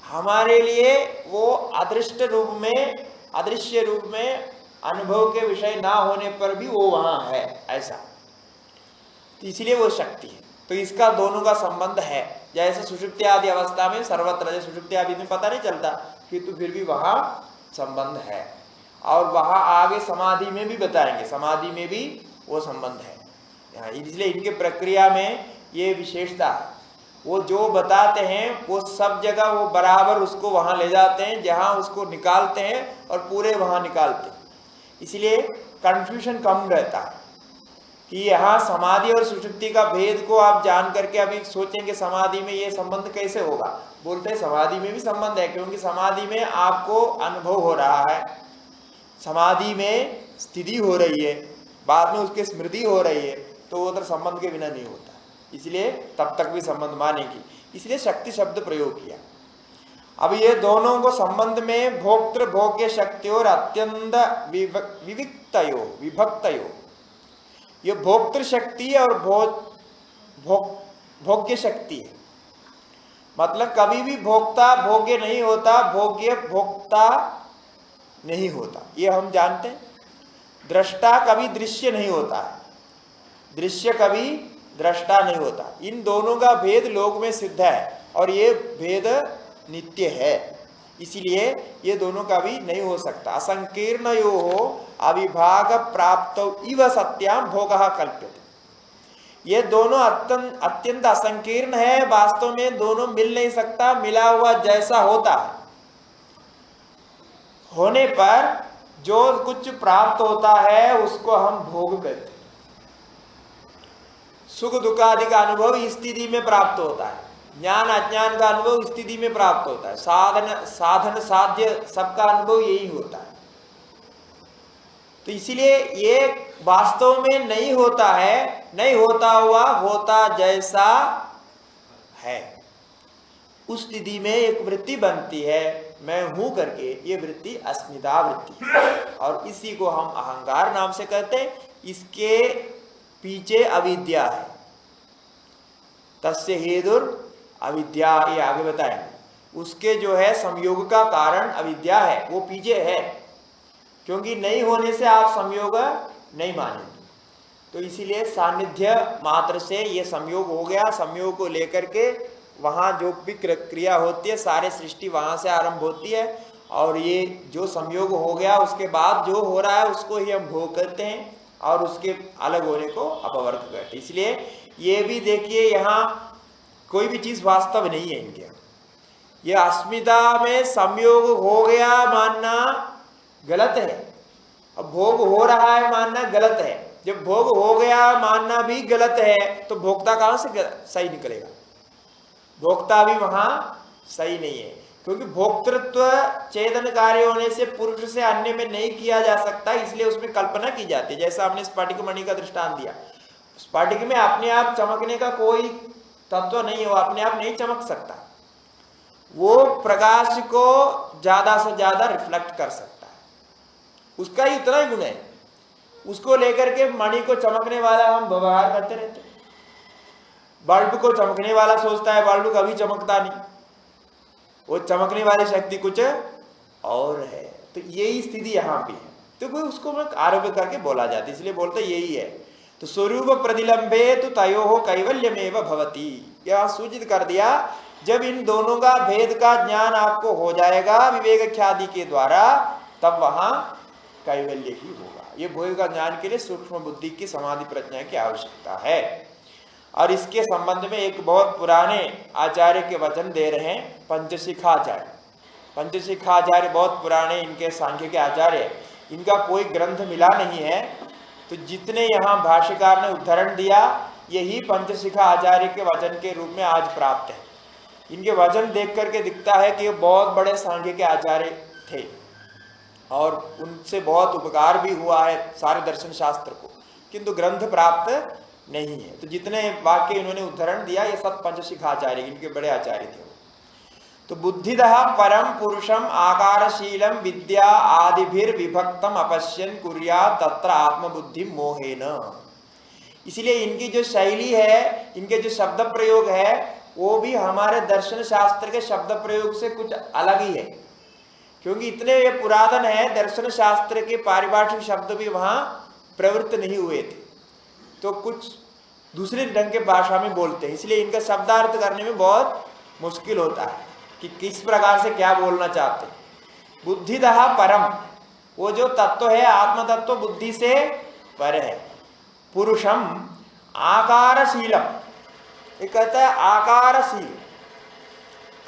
हमारे लिए वो अदृश्य रूप में, अदृश्य रूप में अनुभव के विषय ना होने पर भी वो वहां है, ऐसा। तो इसलिए वो शक्ति है। तो इसका दोनों का संबंध है। जैसे सुषुप्ति आदि अवस्था में सर्वत्र, सुषुप्ति आदि में पता नहीं चलता, किंतु फिर भी वहां संबंध है। और वहां आगे समाधि में भी बताएंगे, समाधि में भी वो संबंध है। इसलिए इनके प्रक्रिया में ये विशेषता है। वो जो बताते हैं वो सब जगह वो बराबर उसको वहां ले जाते हैं, जहां उसको निकालते हैं और पूरे वहां निकालते हैं। इसलिए कंफ्यूजन कम रहता है कि यहाँ समाधि और सुषुप्ति का भेद को आप जान करके अभी सोचेंगे समाधि में ये संबंध कैसे होगा। बोलते हैं समाधि में भी संबंध है, क्योंकि समाधि में आपको अनुभव हो रहा है, समाधि में स्थिति हो रही है, बाद में उसकी स्मृति हो रही है, तो उधर संबंध के बिना नहीं होता। इसलिए तब तक भी संबंध मानेगी, इसलिए शक्ति शब्द प्रयोग किया। अब ये दोनों को संबंध में भोक्तृ भोग्य शक्ति और अत्यंत विभक्तयो, ये भोक्तृ शक्ति और भोग्य शक्ति है। मतलब कभी भी भोक्ता भोग्य नहीं होता, भोग्य भोक्ता नहीं होता, ये हम जानते हैं। दृष्टा कभी दृश्य नहीं होता है, दृश्य कभी दृष्टा नहीं होता। इन दोनों का भेद लोक में सिद्ध है और ये भेद नित्य है, इसीलिए ये दोनों का भी नहीं हो सकता। असंकीर्णयोः अविभाग प्राप्त इव सत्याम भोगः कल्प्यते। ये दोनों अत्यंत असंकीर्ण है, वास्तव में दोनों मिल नहीं सकता। मिला हुआ जैसा होता है, होने पर जो कुछ प्राप्त होता है उसको हम भोग कहते हैं। सुख दुख आदि का अनुभव इस स्थिति में प्राप्त होता है, ज्ञान अज्ञान का अनुभव स्थिति में प्राप्त होता है, साधन साध्य सबका अनुभव यही होता है। तो इसीलिए ये वास्तव में नहीं होता है, नहीं होता हुआ होता जैसा है, उस स्थिति में एक वृत्ति बनती है, मैं हूं करके। ये वृत्ति अस्मिता वृत्ति है और इसी को हम अहंकार नाम से कहते हैं। इसके पीछे अविद्या है, तस्य हेतुर अविद्या, ये आगे बताएंगे। उसके जो है संयोग का कारण अविद्या है, वो पीछे है, क्योंकि नहीं होने से आप संयोग नहीं मानेंगे। तो इसीलिए सानिध्य मात्र से ये संयोग हो गया। संयोग को लेकर के वहाँ जो भी क्रिया होती है, सारे सृष्टि वहाँ से आरंभ होती है और ये जो संयोग हो गया उसके बाद जो हो रहा है उसको ही हम भोग करते हैं और उसके अलग होने को अपवर्ग करते हैं। इसलिए ये भी देखिए, यहाँ कोई भी चीज वास्तव नहीं है इनके। ये अस्मिता में संयोग हो गया मानना गलत है, अब भोग हो रहा है मानना गलत है। जब भोग हो गया मानना भी गलत है तो भोक्ता कहां से सही निकलेगा? भोक्ता भी वहां सही नहीं है, क्योंकि भोक्तृत्व चेतन कार्य होने से पुरुष से अन्य में नहीं किया जा सकता, इसलिए उसमें कल्पना की जाती है। जैसा हमने स्फटिक मणि का दृष्टांत दिया, स्फटिक में अपने आप चमकने का कोई तत्व नहीं है, वो अपने आप नहीं चमक सकता, वो प्रकाश को ज्यादा से ज्यादा रिफ्लेक्ट कर सकता है, उसका ही उतना ही गुण है। उसको लेकर के मणि को चमकने वाला हम व्यवहार करते रहते हैं। बल्ब को चमकने वाला सोचता है बल्ब कभी चमकता नहीं, वो चमकने वाली शक्ति कुछ और है। तो यही स्थिति यहाँ भी है, तो कोई उसको आरोप करके बोला जाता है, इसलिए बोलते यही है। तो स्वरूप प्रतिलंबे तो तयोः कैवल्यमेव भवति, यह सूचित कर दिया। जब इन दोनों का भेद का ज्ञान आपको हो जाएगा विवेक ख्याति के द्वारा, तब वहां कैवल्य ही होगा। ये भोग का ज्ञान के लिए सूक्ष्म बुद्धि की समाधि प्रज्ञा की आवश्यकता है। और इसके संबंध में एक बहुत पुराने आचार्य के वचन दे रहे हैं, पंचशिखाचार्य। पंचशिखाचार्य बहुत पुराने इनके सांख्य के आचार्य, इनका कोई ग्रंथ मिला नहीं है, तो जितने यहाँ भाष्यकार ने उदाहरण दिया यही पंचशिखा आचार्य के वचन के रूप में आज प्राप्त है। इनके वचन देख करके दिखता है कि बहुत बड़े सांख्य के आचार्य थे और उनसे बहुत उपकार भी हुआ है सारे दर्शन शास्त्र को, किंतु ग्रंथ प्राप्त नहीं है। तो जितने वाक्य इन्होंने उदाहरण दिया ये सब पंचशिखाचार्य, इनके बड़े आचार्य थे। तो बुद्धिदः परम पुरुषम आकारशीलम विद्या आदिभिर विभक्तम अपश्यन कुर्यात् तत्र आत्मबुद्धि मोहेन। इसलिए इनकी जो शैली है, इनके जो शब्द प्रयोग है, वो भी हमारे दर्शन शास्त्र के शब्द प्रयोग से कुछ अलग ही है, क्योंकि इतने ये पुरातन है, दर्शन शास्त्र के पारिभाषिक शब्द भी वहां प्रवृत्त नहीं हुए थे, तो कुछ दूसरे ढंग के भाषा में बोलते हैं, इसलिए इनका शब्दार्थ करने में बहुत मुश्किल होता है कि किस प्रकार से क्या बोलना चाहते हैं। बुद्धिदः परम, वो जो तत्व है आत्म तत्व बुद्धि से पर है। पुरुषम आकारशीलम, ये कहता है आकारशील।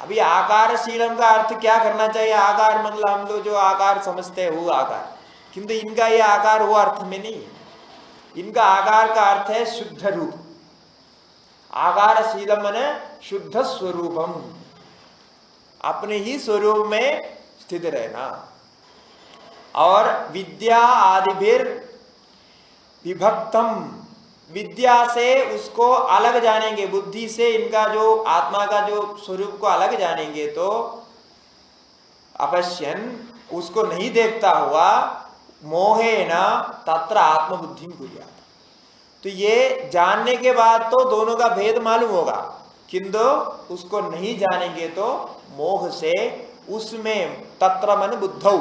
अभी आकारशीलम का अर्थ क्या करना चाहिए? आकार मतलब हम लोग जो आकार समझते हैं वो आकार, किंतु इनका ये आकार वो अर्थ में नहीं है। इनका आकार का अर्थ है शुद्ध रूप। आकारशीलम माने शुद्ध स्वरूपम, अपने ही स्वरूप में स्थित रहना। और विद्या आदिभिर विभक्तम, विद्या से उसको अलग जानेंगे, बुद्धि से इनका जो आत्मा का जो स्वरूप को अलग जानेंगे, तो अपश्यन, उसको नहीं देखता हुआ, मोहेन तत्र आत्मबुद्धि कुर्यात्। तो ये जानने के बाद तो दोनों का भेद मालूम होगा, किंतु उसको नहीं जानेंगे तो मोह से उसमें, तत्र मन बुद्धौ,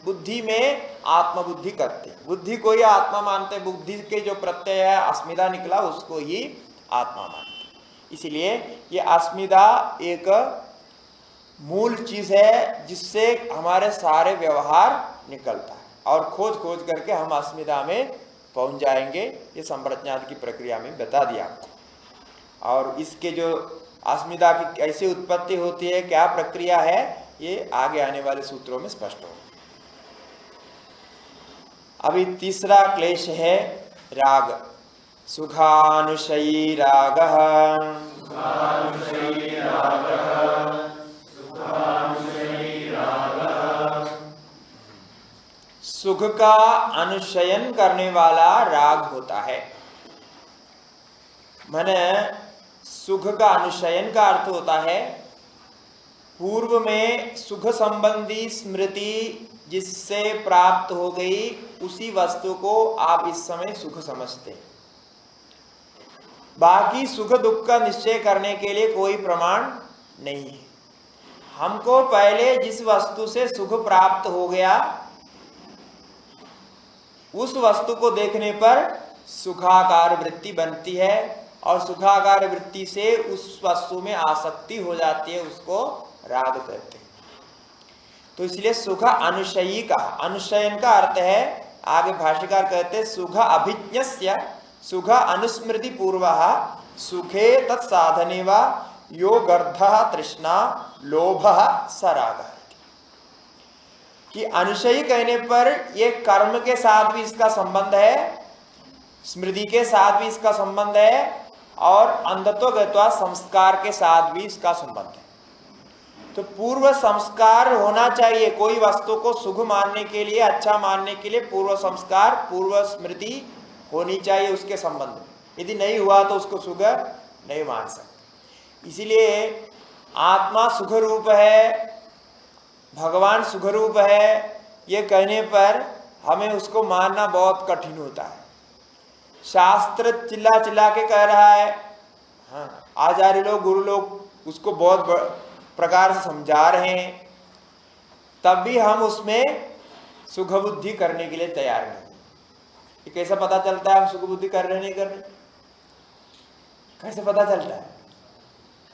बुद्धि में आत्मबुद्धि करते हैं। बुद्धि को ही आत्मा मानते हैं, बुद्धि के जो प्रत्यय है अस्मिता निकला उसको ही आत्मा मानते हैं। इसलिए ये अस्मिता एक मूल चीज है जिससे हमारे सारे व्यवहार निकलता है, और खोज खोज करके हम अस्मिता में पहुंच जाएंगे। ये संप्रज्ञात की प्रक्रिया में बता दिया आपको। और इसके जो अस्मिता की कैसे उत्पत्ति होती है, क्या प्रक्रिया है, ये आगे आने वाले सूत्रों में स्पष्ट होगा। अभी तीसरा क्लेश है राग, सुखानुशयी रागः। सुख का अनुशयन करने वाला राग होता है। माने सुख का अनुशयन का अर्थ होता है पूर्व में सुख संबंधी स्मृति जिससे प्राप्त हो गई उसी वस्तु को आप इस समय सुख समझते हैं। बाकी सुख दुख का निश्चय करने के लिए कोई प्रमाण नहीं है। हमको पहले जिस वस्तु से सुख प्राप्त हो गया उस वस्तु को देखने पर सुखाकार वृत्ति बनती है और सुखाकार वृत्ति से उस वस्तु में आसक्ति हो जाती है, उसको राग कहते हैं। तो इसलिए सुख अनुशयी का, अनुशयन का अर्थ है, आगे भाष्यकार कहते हैं सुख अभिज्ञस्य सुख अनुस्मृति पूर्व सुखे तत्साधने वा यो गर्धः तृष्णा लोभः सरागः। कि अनुशयी कहने पर ये कर्म के साथ भी इसका संबंध है, स्मृति के साथ भी इसका संबंध है और अंधत्वगत्वा संस्कार के साथ भी इसका संबंध है। तो पूर्व संस्कार होना चाहिए। कोई वस्तु को शुभ मानने के लिए, अच्छा मानने के लिए पूर्व संस्कार, पूर्व स्मृति होनी चाहिए उसके संबंध में। यदि नहीं हुआ तो उसको सुख नहीं मान सकते। इसीलिए आत्मा सुख रूप है, भगवान सुख रूप है, ये कहने पर हमें उसको मानना बहुत कठिन होता है। शास्त्र चिल्ला चिल्ला के कह रहा है, हाँ, आचार्य लोग, गुरु लोग उसको बहुत प्रकार से समझा रहे हैं, तब भी हम उसमें सुख बुद्धि करने के लिए तैयार नहीं। ये कैसे पता चलता है हम सुख बुद्धि कर रहे नहीं कर रहे? कैसे पता चलता है?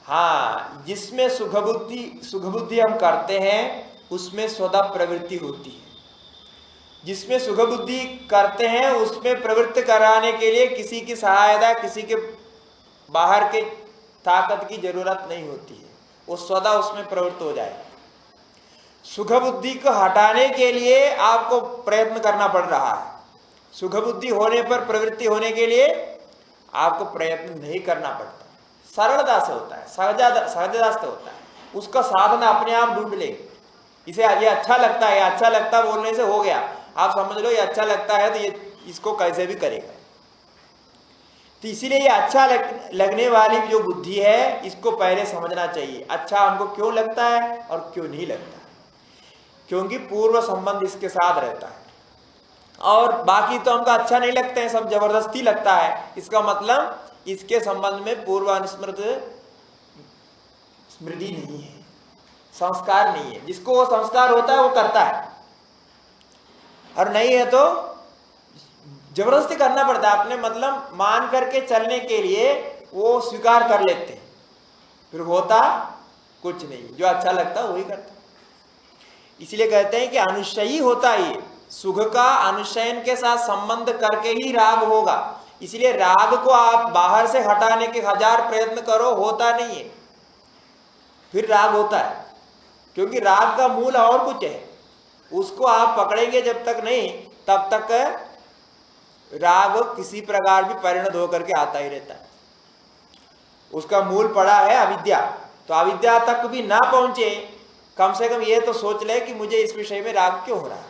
हाँ, जिसमें सुख बुद्धि हम करते हैं उसमें स्वतः प्रवृत्ति होती है। जिसमें सुख बुद्धि करते हैं उसमें प्रवृत्ति कराने के लिए किसी की सहायता, किसी के बाहर के ताकत की जरूरत नहीं होती है, वो स्वतः उसमें प्रवृत्त हो जाए। सुख बुद्धि को हटाने के लिए आपको प्रयत्न करना पड़ रहा है। सुख बुद्धि होने पर प्रवृत्ति होने के लिए आपको प्रयत्न नहीं करना पड़ता, सरलता से होता है, सहजता से होता है। उसका साधन अपने आप ढूंढ लेंगे। इसे ये अच्छा लगता है, ये अच्छा लगता बोलने से हो गया, आप समझ लो ये अच्छा लगता है तो ये इसको कैसे भी करेगा। तो इसीलिए ये अच्छा लगने वाली जो बुद्धि है इसको पहले समझना चाहिए, अच्छा हमको क्यों लगता है और क्यों नहीं लगता, क्योंकि पूर्व संबंध इसके साथ रहता है। और बाकी तो हमको अच्छा नहीं लगते हैं, सब जबरदस्ती लगता है, इसका मतलब इसके संबंध में पूर्व अनुस्मृत स्मृति नहीं है, संस्कार नहीं है। जिसको वो संस्कार होता है वो करता है, और नहीं है तो जबरदस्ती करना पड़ता है। अपने मतलब मान करके चलने के लिए वो स्वीकार कर लेते हैं, फिर होता कुछ नहीं, जो अच्छा लगता वही करता। इसलिए कहते हैं कि अनुशयी होता है ये, सुख का अनुशयन के साथ संबंध करके ही राग होगा। इसलिए राग को आप बाहर से हटाने के 1000 प्रयत्न करो, होता नहीं है, फिर राग होता है, क्योंकि राग का मूल और कुछ है। उसको आप पकड़ेंगे जब तक नहीं, तब तक राग किसी प्रकार भी परिणत होकर के आता ही रहता है। उसका मूल पड़ा है अविद्या, तो अविद्या तक भी ना पहुंचे, कम से कम ये तो सोच ले कि मुझे इस विषय में राग क्यों हो रहा है।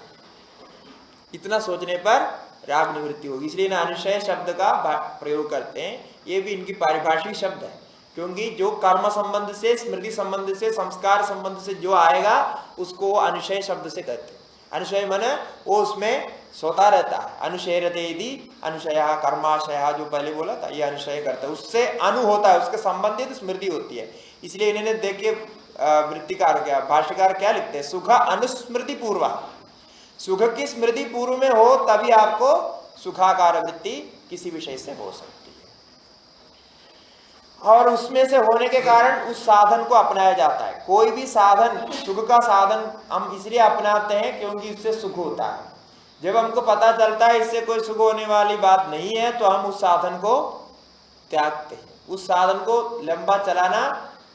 इतना सोचने पर राग निवृत्ति होगी। इसलिए ना अनुशय शब्द का प्रयोग करते हैं, ये भी इनकी पारिभाषिक शब्द है, क्योंकि जो कर्म संबंध से, स्मृति संबंध से, संस्कार संबंध से जो आएगा उसको अनुशय शब्द से कहते हैं। अनुशय माने वो उसमें सोता रहता है। अनुशयरते यदि अनुशय कर्माशय, जो पहले बोला था, ये अनुशय करता है, उससे अनु होता है, उसके संबंधित स्मृति होती है। इसलिए इन्होंने देखिए वृत्तिकार क्या, भाष्यकार क्या लिखते हैं, सुख अनुस्मृति पूर्व, सुख की स्मृति पूर्व में हो तभी आपको सुखाकार वृत्ति किसी विषय से हो सकती है, और उसमें से होने के कारण उस साधन को अपनाया जाता है। कोई भी साधन, सुख का साधन हम इसलिए अपनाते हैं क्योंकि इससे सुख होता है। जब हमको पता चलता है इससे कोई सुख होने वाली बात नहीं है तो हम उस साधन को त्यागते हैं। उस साधन को लंबा चलाना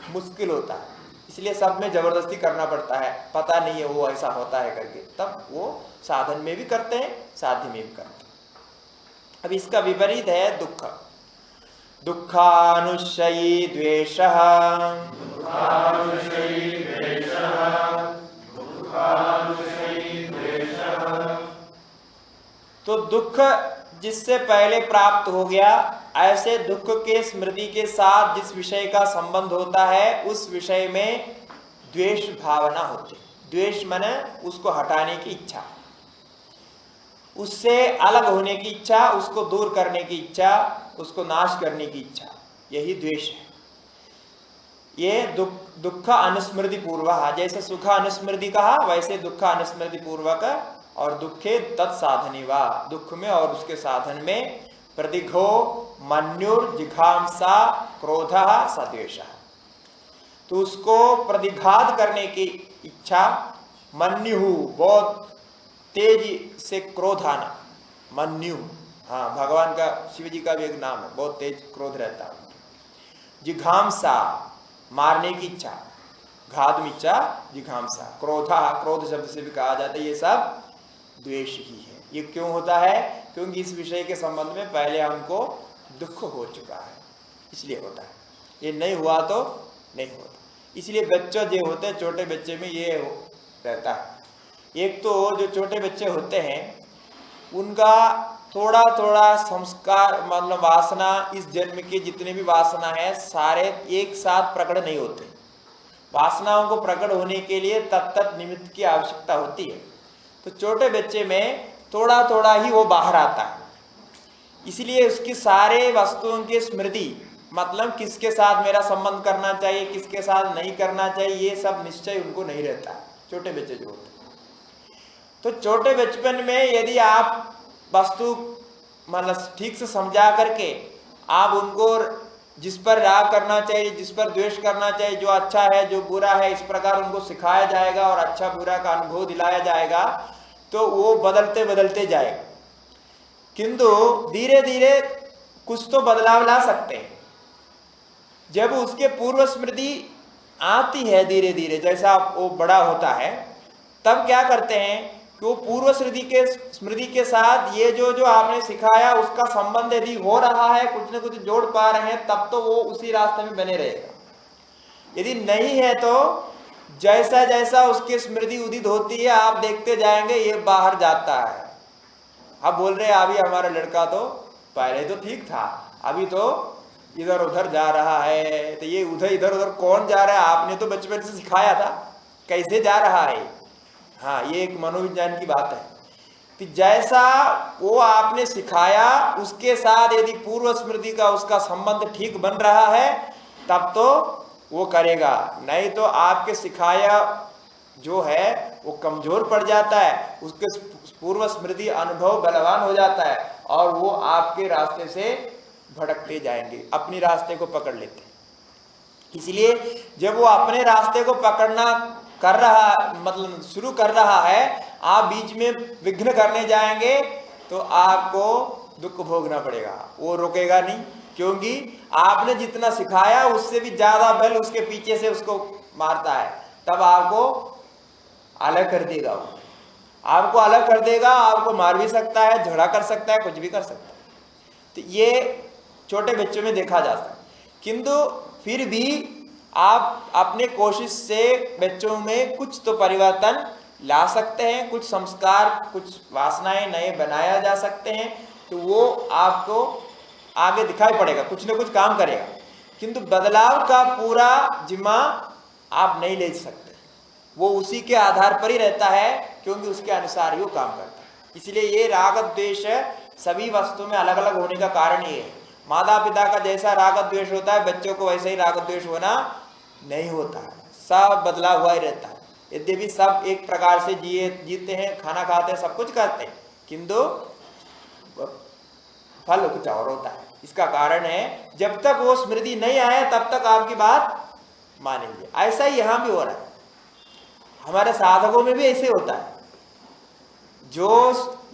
मुश्किल होता है, इसलिए सब में जबरदस्ती करना पड़ता है, पता नहीं है वो ऐसा होता है करके, तब वो साधन में भी करते हैं, साध्य में भी करते हैं। अब इसका विपरीत है दुख। दुखानुशयी द्वेषः, तो दुख जिससे पहले प्राप्त हो गया, ऐसे दुख के स्मृति के साथ जिस विषय का संबंध होता है उस विषय में द्वेष भावना होती है। द्वेष माने उसको हटाने की इच्छा, उससे अलग होने की इच्छा, उसको दूर करने की इच्छा, उसको नाश करने की इच्छा, यही द्वेष है। ये दुख अनुस्मृति पूर्वक, जैसे सुख अनुस्मृति कहा वैसे दुख अनुस्मृति पूर्वक, और दुखे तत्साधनी वा, दुख में और उसके साधन में प्रतिघो मन्युर जिघांसा क्रोध सद्वेष, तो उसको प्रतिघात करने की इच्छा, मन्यु बहुत तेज से क्रोध आना, मन्यु, हाँ भगवान का, शिव जी का भी एक नाम है, बहुत तेज क्रोध रहता है। जिघांसा मारने की इच्छा, घातम इच्छा, जिघांसा, क्रोध शब्द से भी कहा जाता है, ये सब द्वेष ही है। ये क्यों होता है? क्योंकि इस विषय के संबंध में पहले हमको दुख हो चुका है, इसलिए होता है। ये नहीं हुआ तो नहीं होता। इसलिए बच्चे जो होते हैं, छोटे बच्चे में ये रहता है। एक तो जो छोटे बच्चे होते हैं उनका थोड़ा थोड़ा संस्कार, मतलब वासना, इस जन्म के जितने भी वासना है सारे एक साथ प्रकट नहीं होते। वासनाओं को प्रकट होने के लिए तत्त निमित्त की आवश्यकता होती है। तो छोटे बच्चे में थोड़ा थोड़ा ही वो बाहर आता है, इसलिए उसकी सारे वस्तुओं की स्मृति, मतलब किसके साथ मेरा संबंध करना चाहिए, किसके साथ नहीं करना चाहिए, ये सब निश्चय उनको नहीं रहता है, छोटे बच्चे जो होते हैं। तो छोटे बचपन में यदि आप वस्तु मतलब ठीक से समझा करके आप उनको जिस पर राग करना चाहिए, जिस पर द्वेष करना चाहिए, जो अच्छा है जो बुरा है, इस प्रकार उनको सिखाया जाएगा और अच्छा बुरा का अनुभव दिलाया जाएगा, तो वो बदलते बदलते जाएगा। किंतु धीरे धीरे कुछ तो बदलाव ला सकते हैं। जब उसके पूर्व स्मृति आती है धीरे धीरे, जैसा वो बड़ा होता है, तब क्या करते हैं कि वो पूर्व स्मृति के साथ ये जो आपने सिखाया उसका संबंध यदि हो रहा है, कुछ न कुछ जोड़ पा रहे हैं, तब तो वो उसी रास्ते में बने रहेगा। यदि नहीं है तो जैसा जैसा उसकी स्मृति उदित होती है आप देखते जाएंगे ये बाहर जाता है। अब बोल रहे अभी हमारा लड़का तो पहले तो ठीक था, अभी तो इधर उधर जा रहा है। तो ये इधर उधर कौन जा रहा है? आपने तो बचपन से सिखाया था, कैसे जा रहा है? हाँ, ये एक मनोविज्ञान की बात है। तो जैसा वो आपने सिखाया उसके साथ यदि पूर्व स्मृति का उसका संबंध ठीक बन रहा है तब तो वो करेगा, नहीं तो आपके सिखाया जो है वो कमजोर पड़ जाता है, उसके पूर्व स्मृति अनुभव बलवान हो जाता है और वो आपके रास्ते से भटकते जाएंगे, अपने रास्ते को पकड़ लेते हैं। इसलिए जब वो अपने रास्ते को पकड़ना कर रहा, मतलब शुरू कर रहा है, आप बीच में विघ्न करने जाएंगे तो आपको दुख भोगना पड़ेगा। वो रुकेगा नहीं, क्योंकि आपने जितना सिखाया उससे भी ज्यादा बल उसके पीछे से उसको मारता है। तब आपको अलग कर देगा, वो आपको अलग कर देगा, आपको मार भी सकता है, झगड़ा कर सकता है, कुछ भी कर सकता है। तो ये छोटे बच्चों में देखा जा सकता है। किंतु फिर भी आप अपने कोशिश से बच्चों में कुछ तो परिवर्तन ला सकते हैं, कुछ संस्कार, कुछ वासनाएं नए बनाया जा सकते हैं, तो वो आपको आगे दिखाई पड़ेगा, कुछ ना कुछ काम करेगा। किंतु बदलाव का पूरा जिम्मा आप नहीं ले सकते, वो उसी के आधार पर ही रहता है, क्योंकि उसके अनुसार ही वो काम करता है। इसलिए ये राग द्वेष सभी वस्तु में अलग अलग होने का कारण ये है। माता पिता का जैसा राग द्वेष होता है, बच्चों को वैसे ही राग द्वेष होना नहीं होता है, सब बदला हुआ ही रहता है। यद्यपि सब एक प्रकार से जीते हैं, खाना खाते हैं, सब कुछ करते हैं, किंतु फल कुछ और होता है। इसका कारण है जब तक वो स्मृति नहीं आए तब तक आपकी बात मानेंगे। ऐसा ही यहां भी हो रहा है, हमारे साधकों में भी ऐसे होता है। जो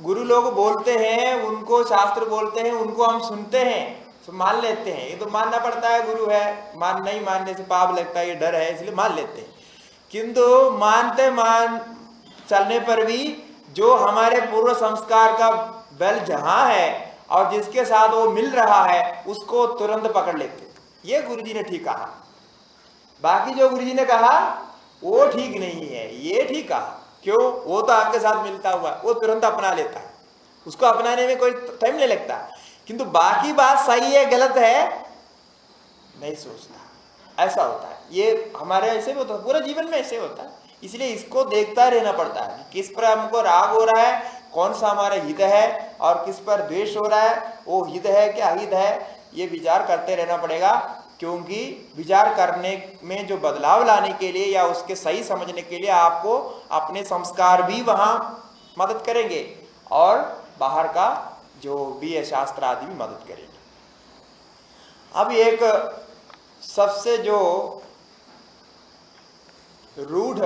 गुरु लोग बोलते हैं, उनको शास्त्र बोलते हैं, उनको हम सुनते हैं तो मान लेते हैं, ये तो मानना पड़ता है, गुरु है, नहीं मानने से पाप लगता है, ये डर है, इसलिए मान लेते हैं। किंतु मान चलने पर भी जो हमारे पूर्व संस्कार का बल जहां है और जिसके साथ वो मिल रहा है उसको तुरंत पकड़ लेते। ये गुरुजी ने ठीक कहा, बाकी जो गुरुजी ने कहा वो ठीक नहीं है, ये ठीक कहा। क्यों? वो तो आपके साथ मिलता हुआ, वो तुरंत अपना लेता है। उसको अपनाने में कोई टाइम नहीं लगता, किंतु बाकी बात सही है गलत है नहीं सोचता। ऐसा होता है, ये हमारे ऐसे भी होता है, पूरा जीवन में ऐसे होता है। इसलिए इसको देखता रहना पड़ता है कि किस पर हमको राग हो रहा है, कौन सा हमारा हित है, और किस पर द्वेष हो रहा है, वो हित है क्या अहित है, ये विचार करते रहना पड़ेगा। क्योंकि विचार करने में जो बदलाव लाने के लिए या उसके सही समझने के लिए आपको अपने संस्कार भी वहां मदद करेंगे और बाहर का जो भी है शास्त्र आदि भी मदद करेंगे। अब एक सबसे जो रूढ़